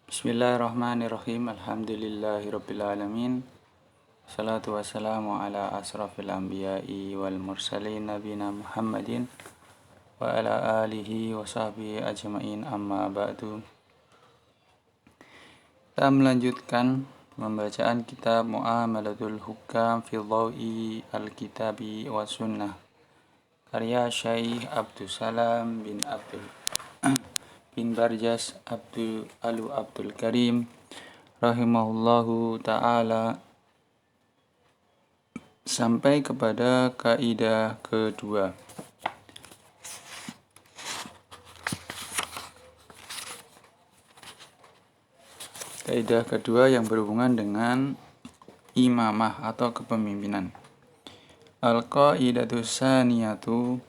Bismillahirrahmanirrahim. Alhamdulillahirrabbilalamin. Salatu wassalamu ala asrafil anbiya'i wal mursalin nabina Muhammadin wa ala alihi wa sahbihi ajma'in, amma ba'du. Kita melanjutkan pembacaan kitab Mu'amalatul Hukam fi Dhawi al-Kitabi wa Sunnah, karya Syekh Abdussalam bin Barjas Abdul Karim rahimahullahu ta'ala, sampai kepada kaidah kedua. Kaidah kedua yang berhubungan dengan imamah atau kepemimpinan. Al-qaidatu tsaniyatu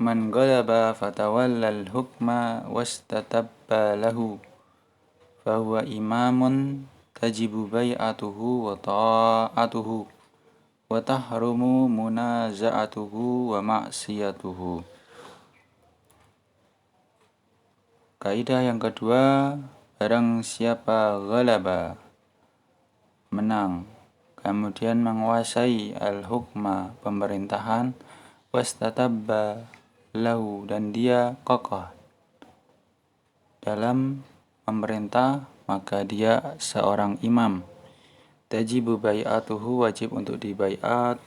man ghalaba fatawallal hukma wastatabba lahu fahuwa imamun tajibu bai'atuhu wa ta'atuhu wa tahrumu munaza'atuhu wa ma'siyatuhu. Kaidah yang kedua, barang siapa ghalaba, menang, kemudian menguasai al-hukma, pemerintahan, wastatabba lahu, dan dia kokoh dalam memerintah, maka dia seorang imam. Tajibu bai'atuhu, wajib untuk dibaiat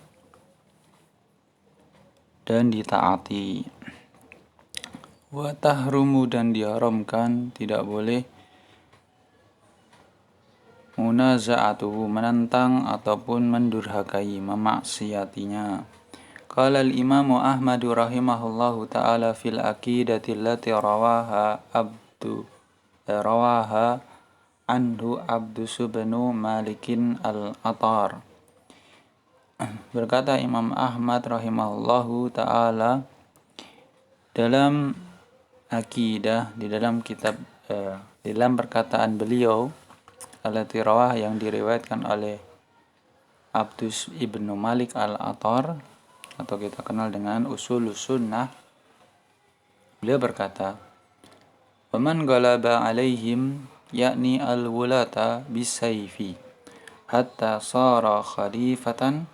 dan ditaati. Wa tahrumu, dan diharamkan, tidak boleh, munaza'atuhu, menentang ataupun mendurhakai, memaksiatinya. Qala al-Imam Ahmad rahimahullahu ta'ala fil aqidati allati rawaha anhu Abdus bin Malikin al-Atar. Berkata Imam Ahmad rahimahullahu ta'ala dalam akidah, di dalam kitab, dalam perkataan beliau, allati rawah, yang diriwayatkan oleh Abdus ibnu Malik al-Atar, atau kita kenal dengan usul sunnah. Beliau berkata, "Waman ghalaba alaihim, yakni al-wulata bisayfi hatta sara khalifatan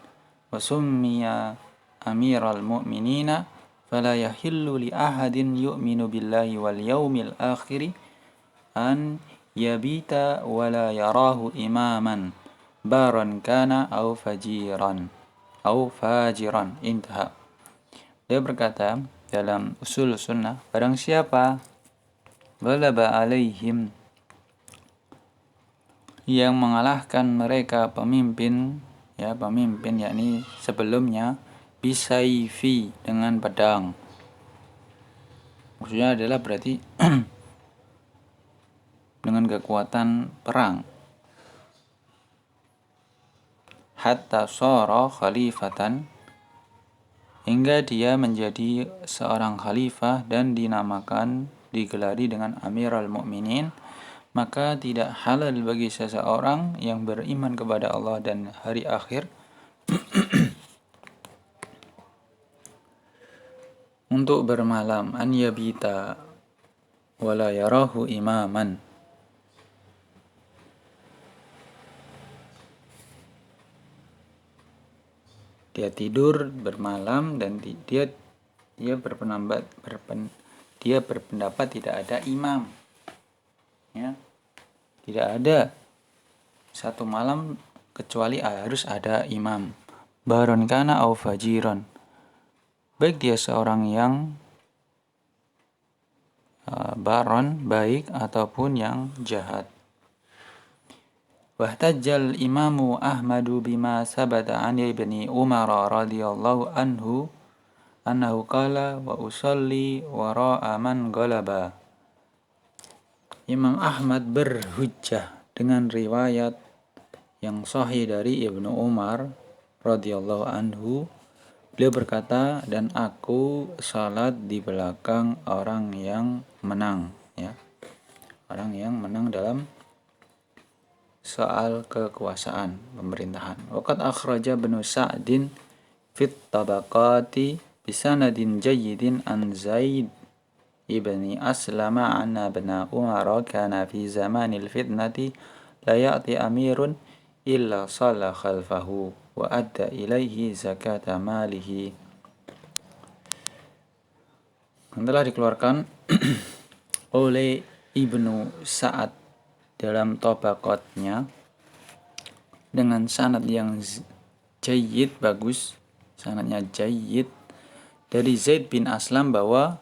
wa summiya amiral mu'minina fala yahillu li ahadin yu'minu billahi wal yawmil akhiri an yabita wala yarahu imaman baran kana au fajiran." Intaha. Dia berkata dalam usul sunnah, barang siapa ghalaba alaihim, yang mengalahkan mereka pemimpin yakni sebelumnya, bisayfi, dengan pedang. Maksudnya adalah berarti dengan kekuatan perang. Hatta sara khalifatan, hingga dia menjadi seorang khalifah dan digelari dengan Amirul Mukminin, maka tidak halal bagi seseorang yang beriman kepada Allah dan hari akhir untuk bermalam, an yabita wala yarahu imaman, dia tidur bermalam dan dia berpendapat tidak ada imam, ya, tidak ada satu malam kecuali harus ada imam, baron kana au fajiron, baik dia seorang yang baron, baik, ataupun yang jahat. Wahtajjal Imamu Ahmadu bima sabata an ibni Umar radhiyallahu anhu annahu qala wa usalli wara'a man ghalaba. Imam Ahmad berhujjah dengan riwayat yang sahih dari Ibnu Umar radhiyallahu anhu. Beliau berkata, dan aku salat di belakang orang yang menang, ya. Orang yang menang dalam soal kekuasaan, pemerintahan. Waqad akhraja Ibnu Sa'din fit tabaqati bisanadin jayyidin an Zaid ibni Aslama anna ibna Umar kana fi zamanil fitnati la ya'ti amirun illa salla khalfahu wa adda ilaihi zakata malihi. Telah dikeluarkan oleh Ibnu Sa'ad dalam tabaqatnya dengan sanad yang jayyid, bagus, sanadnya jayyid, dari Zaid bin Aslam bahwa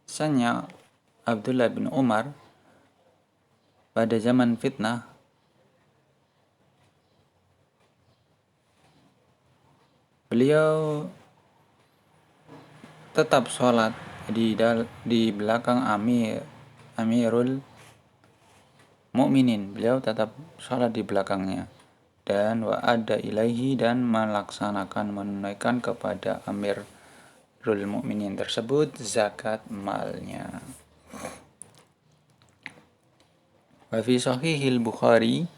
sanya Abdullah bin Umar pada zaman fitnah beliau tetap sholat di belakang Amirul Mukminin. Beliau tetap sholat di belakangnya, dan wa ada ilaihi, dan menunaikan kepada Amirul Mukminin tersebut zakat malnya. Wa fi sahihil Bukhari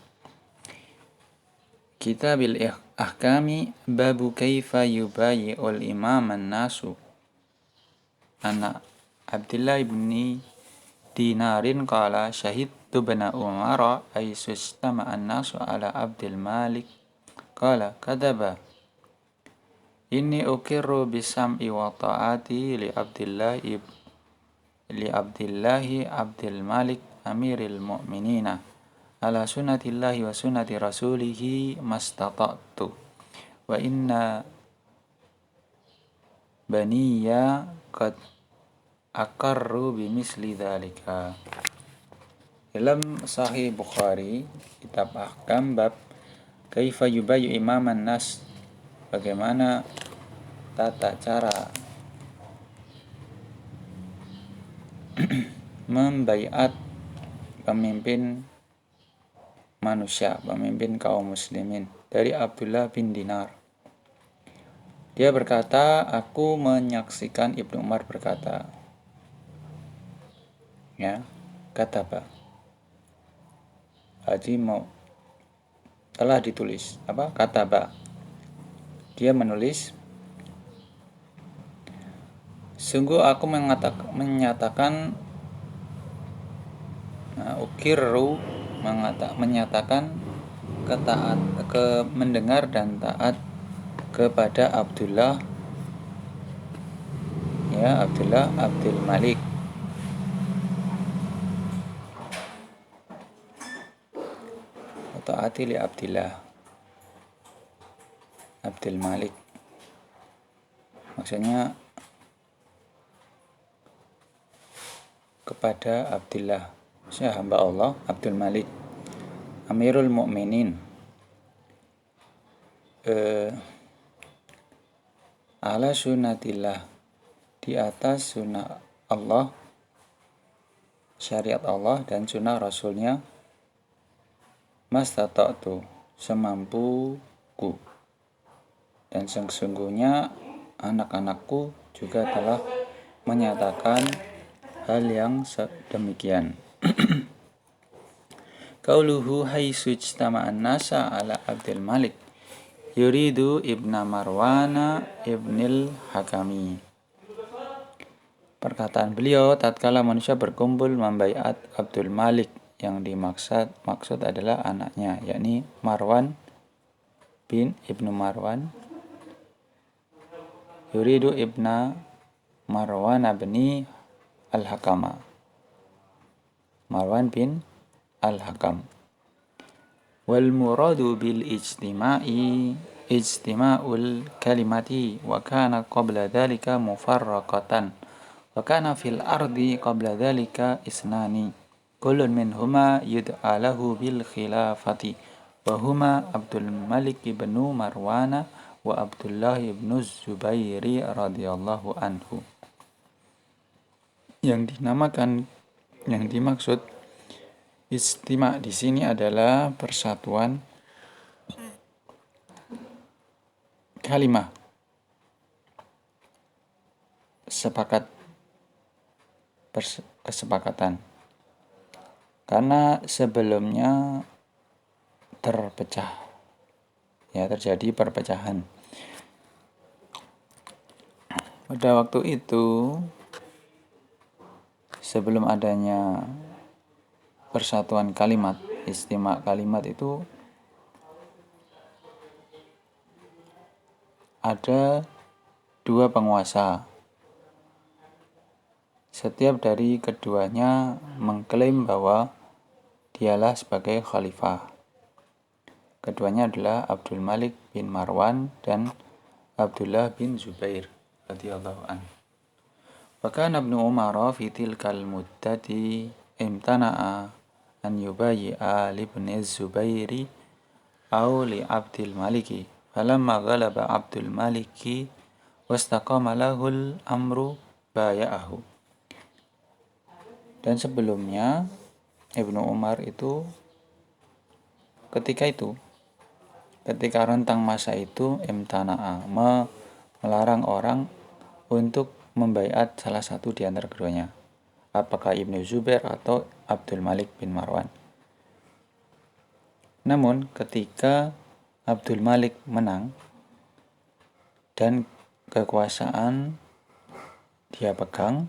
Kitabil Ahkami babu kaifa yubayi'ul imam an-nasu anna Abdullah ibni Dinarin qala syahidtu bana Umar aysustama an-nasu ala Abdul Malik qala kadaba inni ukirru bisam'i wa ta'ati li Abdillahi Abdul Malik amiril mu'minina ala sunnatillahi wa sunnati rasulihi mastata'tu wa inna baniya qad akarru bimisli dhalika. Dalam Sahih Bukhari kitab Ahkam bab kaifa yubayyu imaman nas, bagaimana tata cara membaiat pemimpin manusia, pemimpin kaum muslimin, dari Abdullah bin Dinar. Dia berkata, aku menyaksikan Ibnu Umar berkata, ya, kataba. Haji telah ditulis, kataba. Dia menulis, sungguh aku menyatakan ukirru, menyatakan mendengar dan taat kepada Abdullah Abdul Malik taati li Abdullah Abdul Malik, maksudnya kepada Abdullah, hamba Allah Abdul Malik Amirul Mukminin, ala sunnatillah, di atas sunnah Allah, syariat Allah dan sunnah Rasulnya, mastata'tu, semampuku, dan sesungguhnya anak-anakku juga telah menyatakan hal yang demikian. Qauluhu haitsu ijtama'an nasa ala Abdul Malik yuridu ibna Marwana ibnil Hakami. Perkataan beliau, tatkala manusia berkumpul membaiat Abdul Malik, yang maksud adalah anaknya, yakni Marwan bin Ibnu Marwan, yuridu ibna Marwan bin al-Hakama, Marwan bin al-Hakam. Wal muradu bil ijtima'ul kalimati wa kana qabla dhalika mufarraqatan wa kana fil ardi qabla dhalika isnani kullun minhuma yud'a lahu bil khilafati wa huma Abdul Malik ibnu Marwana wa Abdullah ibnu Zubairi radhiyallahu anhu. Yang dimaksud ijtima' di sini adalah persatuan kalimah, kesepakatan. Karena sebelumnya terjadi perpecahan. Pada waktu itu sebelum adanya persatuan kalimat, istimak kalimat itu ada dua penguasa. Setiap dari keduanya mengklaim bahwa dialah sebagai khalifah. Keduanya adalah Abdul Malik bin Marwan dan Abdullah bin Zubair radhiyallahu anhu. Wa kana Ibnu Umar fi tilkal muddati imtana'a an yubayyi'a li ibn Zubairi aw li Abdul Maliki. Falamma ghalaba Abdul Maliki wastaqama lahul amru baya'ahu. Dan sebelumnya Ibnu Umar itu ketika rentang masa itu imtana'a, melarang orang untuk membaiat salah satu di antara keduanya, apakah Ibnu Zubair atau Abdul Malik bin Marwan. Namun ketika Abdul Malik menang dan kekuasaan dia pegang,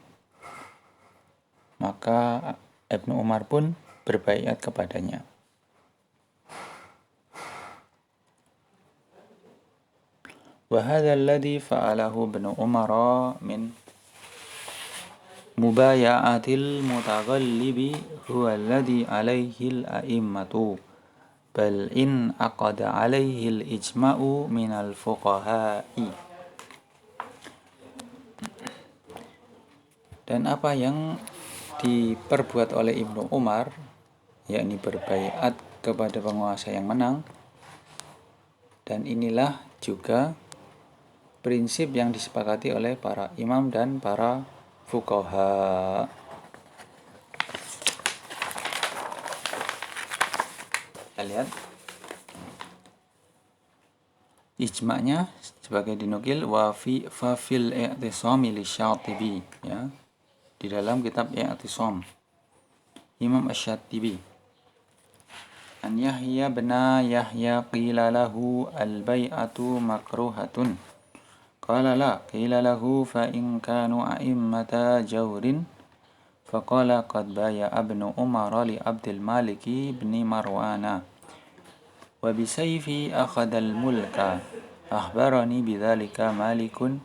maka Ibnu Umar pun berbaiat kepadanya. وهذا الذي فعله ابن عمر من مبايعة المتغلب هو الذي عليه الأئمة بل إن عقد عليه الإجماع من الفقهاء. Dan apa yang diperbuat oleh Ibnu Umar, yakni berbaiat kepada penguasa yang menang, dan inilah juga prinsip yang disepakati oleh para imam dan para fuqaha. Kita lihat ijma'nya sebagai dinukil wa fil i'tisami li Syatibi, ya, di dalam kitab I'tisam Imam Asy-Syatibi. An Yahya bin Yahya qila lahu al-bai'atu makruhatun. Qala la, qila lahu fa in kanu a'immata jawrin. Faqala qad baya ibnu Umar li Abdul Malik bin Marwana wa bisayfi akhadha al-mulka. Akhbarani bidzalika Malikun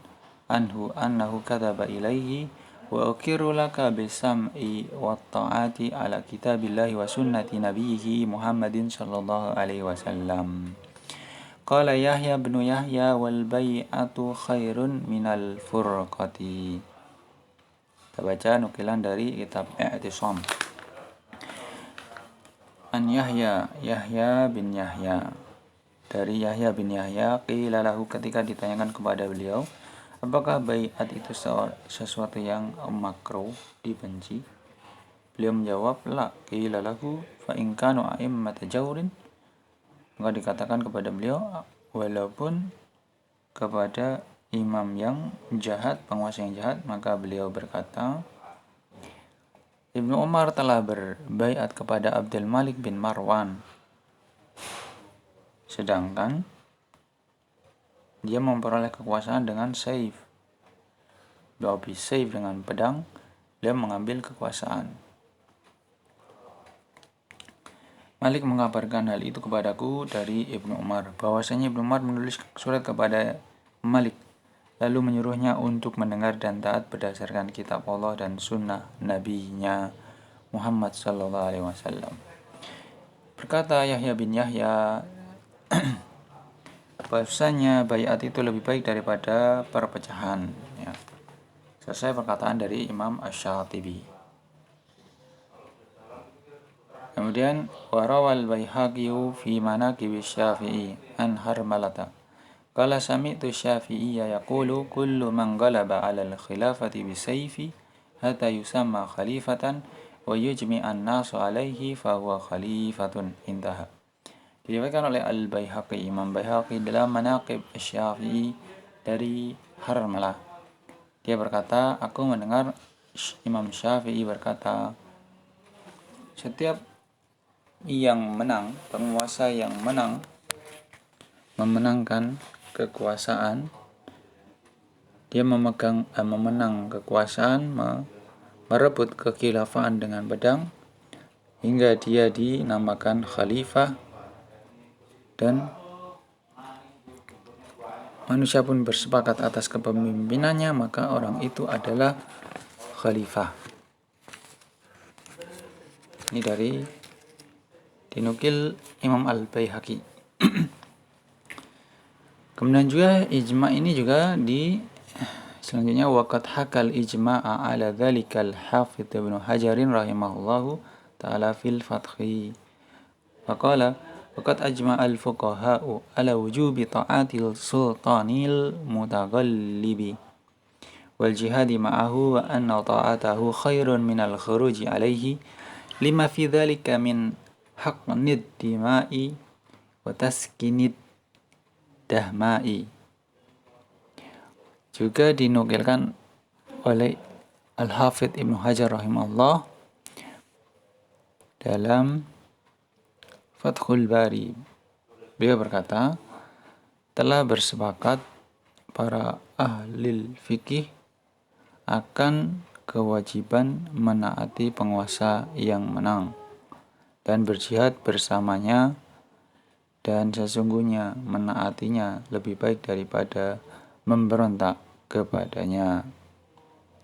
anhu annahu kataba ilaihi wa ukiru laka bisam'i wa ta'ati ala kitabillahi wa sunnati nabiyhi Muhammadin sallallahu alaihi wasallam. Qala Yahya bin Yahya wal bai'atu khairun minal furqati. Kita baca nukilan dari kitab I'tisam. An Yahya bin Yahya, dari Yahya bin Yahya, qila lahu, ketika ditanyakan kepada beliau, apakah baiat itu sesuatu yang makruh, dibenci? Beliau menjawab, la, qila lahu fa in kanu a'immata jawrin. Maka dikatakan kepada beliau, walaupun kepada imam yang jahat, penguasa yang jahat, maka beliau berkata, Ibnu Umar telah berbaiat kepada Abdul Malik bin Marwan, sedangkan dia memperoleh kekuasaan dengan saif. Saif dengan pedang, dia mengambil kekuasaan. Malik mengabarkan hal itu kepadaku dari Ibnu Umar, bahwasanya Ibnu Umar menulis surat kepada Malik, lalu menyuruhnya untuk mendengar dan taat berdasarkan kitab Allah dan sunnah nabinya Muhammad sallallahu alaihi wasallam. Berkata Yahya bin Yahya, bahwasanya baiat itu lebih baik daripada perpecahan, ya. Selesai perkataan dari Imam Asy-Syatibi. Kemudian warawal Baihaqi fi manaqib Syafi'i an Harmalata. Qala sami'tu Syafi'iyya yaqulu kullu man ghalaba 'ala al-khilafati bisayfi hatta yusamma khalifatan wa yujmi'an nasu 'alaihi fa huwa khalifatun. Intaha. Diriwayatkan oleh Al-Baihaqi, Imam Baihaqi dalam Manaqib Syafi'i dari Harmalah. Dia berkata, aku mendengar Imam Syafi'i berkata, setiap yang menang, penguasa yang memenangkan kekuasaan, dia memenang kekuasaan, merebut kekhilafan dengan pedang hingga dia dinamakan khalifah, dan manusia pun bersepakat atas kepemimpinannya, maka orang itu adalah khalifah. Ini dinukil Imam Al-Baihaqi. Kemudian juga ijma' ini juga selanjutnya waqad hakal ijma'a ala dzalikal Hafidz Ibnu Hajarin rahimahullahu ta'ala fil Fathi. Faqala waqad ajma'al fuqaha'u ala wujubi ta'atil sultanil mutaghallibi wal jihadi ma'ahu wa anna ta'atahu khairun minal khuruji alaihi lima fi dzalika min haqqnid dima'i wa taskinid dahma'i. Juga dinukilkan oleh Al-Hafidz Ibnu Hajar rahimahullah dalam Fathul Bari. Beliau berkata, telah bersepakat para ahli fikih akan kewajiban menaati penguasa yang menang dan berjihad bersamanya, dan sesungguhnya menaatinya lebih baik daripada memberontak kepadanya,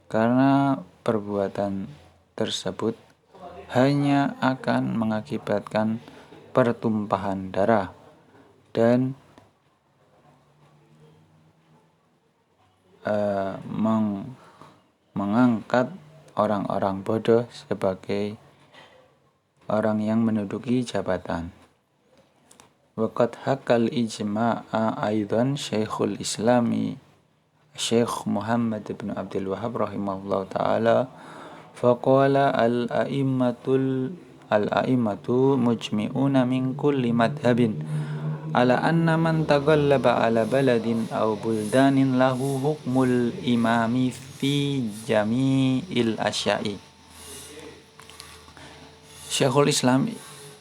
karena perbuatan tersebut hanya akan mengakibatkan pertumpahan darah dan mengangkat orang-orang bodoh sebagai orang yang menduduki jabatan. Waqad hakal ijma'a aidan Syekhul Islami Syekh Muhammad bin Abdul Wahhab rahimahullah ta'ala faqala al-a'immatu mujmi'una min kulli madhabin ala anna man taghallaba ala baladin aw buldanin lahu hukmul imami fi jami'il asya'i. Syekhul Islam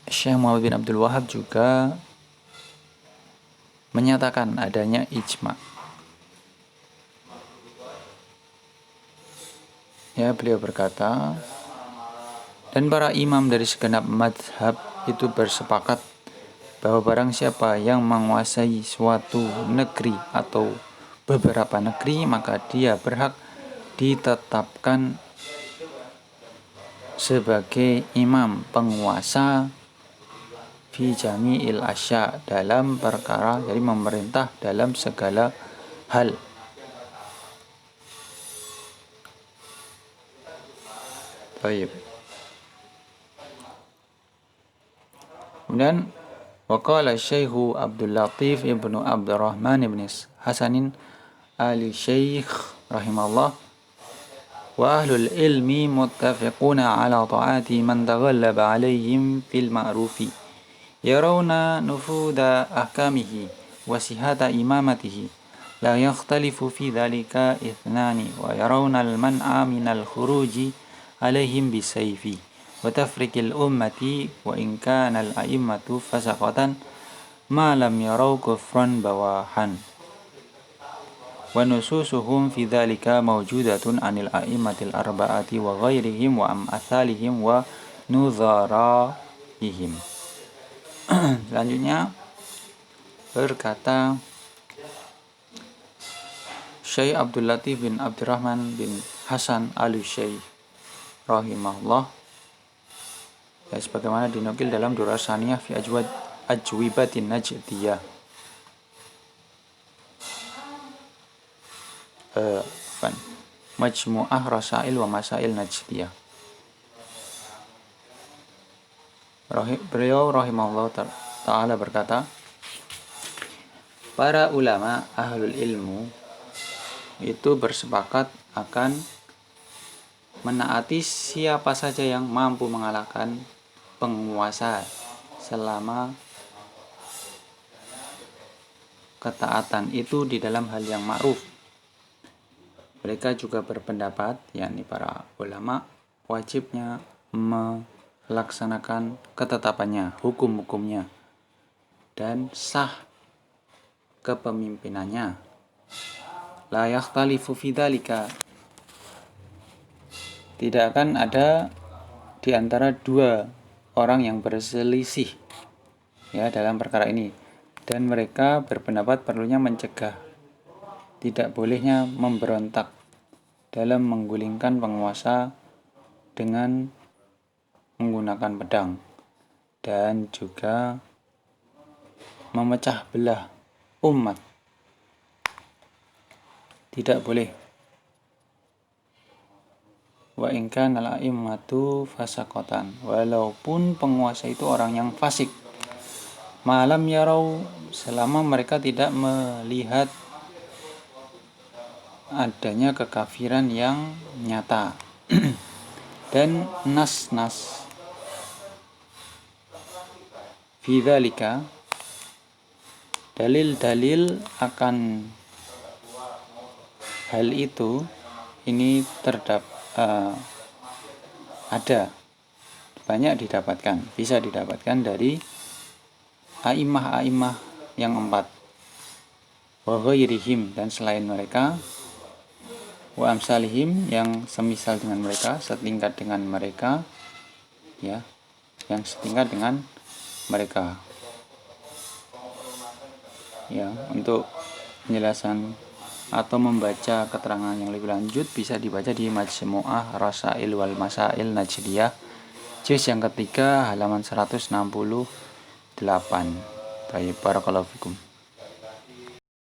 Syekh Muhammad bin Abdul Wahhab juga menyatakan adanya ijma'. Ya, beliau berkata, dan para imam dari segenap madhab itu bersepakat bahwa barang siapa yang menguasai suatu negeri atau beberapa negeri, maka dia berhak ditetapkan sebagai imam penguasa fi jami'il asya, dalam perkara, jadi memerintah dalam segala hal. Baik. Kemudian waqala Syekh Abdul Latif ibnu Abdurrahman ibn Hasanin ali Syekh rahimahullah wa ahlul ilmi muttafiquna ala ta'ati man taghallaba alaihim fil ma'rufi yarawna nufuda ahkamihi wa sihata imamatihi la yakhtalifu fi dhalika ithnani wa yarawna al-man'a minal khuruji alaihim bisayfi wa tafrikil ummati wa in kana al-a'immatu fasaqatan ma lam yaraw kufran bawahan wa nususuhum fi dhalika mawjudatun anil a'immatil arba'ati wa ghairihim wa am'athalihim wa nuzaraihim. Selanjutnya berkata Syekh Abdul Latif bin Abdurrahman bin Hasan al-Syekh rahimahullah, ya, sebagaimana dinukil dalam Durar Saniyah fi Ajwibatin Najdiyah, Majmu'ah Rasail wa Masail Najdiyah. Beliau rahimahullah ta'ala berkata, para ulama ahlul ilmu itu bersepakat akan menaati siapa saja yang mampu mengalahkan penguasa selama ketaatan itu di dalam hal yang ma'ruf. Mereka juga berpendapat, yakni para ulama, wajibnya melaksanakan ketetapannya, hukum-hukumnya, dan sah kepemimpinannya. La yakhtalifu fi dzalika, tidak akan ada di antara dua orang yang berselisih ya dalam perkara ini, dan mereka berpendapat perlunya mencegah, tidak bolehnya memberontak dalam menggulingkan penguasa dengan menggunakan pedang, dan juga memecah belah umat. Tidak boleh. Wa in kana al-a'immatu fasakotan, walaupun penguasa itu orang yang fasik. Malam yarau, selama mereka tidak melihat adanya kekafiran yang nyata. Dan nas-nas fi dzalika, dalil-dalil akan hal itu ini ada, banyak didapatkan, bisa didapatkan dari a'immah yang 4, wa ghairihim, dan selain mereka, wa amsalihim, yang semisal dengan mereka, setingkat dengan mereka, ya, yang setingkat dengan mereka. Ya, untuk penjelasan atau membaca keterangan yang lebih lanjut bisa dibaca di Majmu'ah Rasail wal Masail Najdiyah juz yang ketiga halaman 168. Baik, barakallahu fikum.